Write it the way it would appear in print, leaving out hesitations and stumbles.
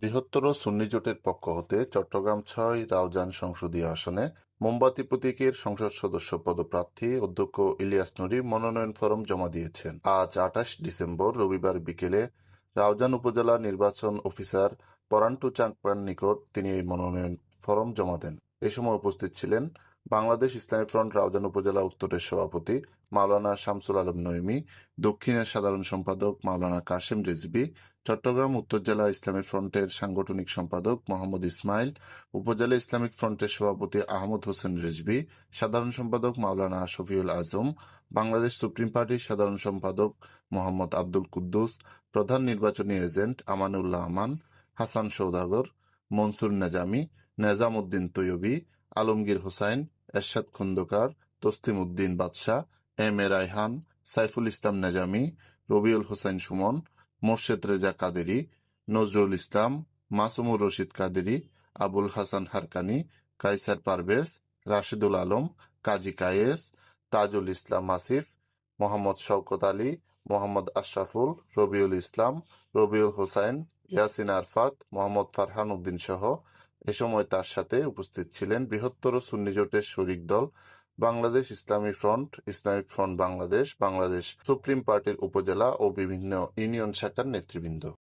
বৃহত্তর সুন্নি জোটের পক্ষ হতে চট্টগ্রাম-৬ রাউজান সংসদীয় আসনে মোমবাতি প্রতীকের সংসদ সদস্য পদপ্রার্থী অধ্যক্ষ ইলিয়াস নুরী মনোনয়ন ফরম জমা দিয়েছেন। আজ ২৮ ডিসেম্বর রবিবার বিকেলে রাউজান উপজেলা নির্বাচন অফিসার পরান্টু চাকমার নিকট তিনি এই মনোনয়ন ফরম জমা দেন। এ সময় উপস্থিত ছিলেন বাংলাদেশ ইসলামী ফ্রন্ট রাউজান উপজেলা উত্তরের সভাপতি মাওলানা শামসুল আলম নঈমী, দক্ষিণের সাধারণ সম্পাদক মাওলানা কাশেম রিজভী, চট্টগ্রাম উত্তর জেলা ইসলামী ফ্রন্টের সাংগঠনিক সম্পাদক মোহাম্মদ ইসমাইল, উপজেলা ইসলামিক ফ্রন্টের সভাপতি আহমদ হোসেন রিজভী, সাধারণ সম্পাদক মাওলানা শফিউল আজম, বাংলাদেশ সুপ্রিম পার্টির সাধারণ সম্পাদক মোহাম্মদ আব্দুল কুদ্দুস, প্রধান নির্বাচনী এজেন্ট আমানুল্লাহ আমান, হাসান সওদাগর, মনসুর নেজামী, নেজাম উদ্দিন তৈয়বী, আলমগীর হোসাইন, এরশাদ খন্দকার, তসলিম উদ্দিন বাদশাহ, এম এ রায়হান, সাইফুল ইসলাম নেজামী, রবিউল হোসেন সুমন, মোর্শেদ রেজা কাদেরী, নজরুল ইসলাম, মাসুমুর রশিদ কাদেরী, আবুল হাসান হারকানি, কাইসার পারভেজ, রাশেদুল আলম, কাজী কায়েস, তাজুল ইসলাম আসিফ, মোহাম্মদ শওকত আলী, মোহাম্মদ আশরাফুল, রবিউল ইসলাম, রবিউল হোসাইন, ইয়াসিন আরফাত, মোহাম্মদ ফারহান উদ্দিন সহ এ সময় তার সাথে উপস্থিত ছিলেন বৃহত্তর সুন্নি জোটের শরিক দল বাংলাদেশ ইসলামী front, Islamic front Bangladesh, Bangladesh supreme পার্টির উপজেলা ও বিভিন্ন ইউনিয়ন শাখার নেতৃবৃন্দ।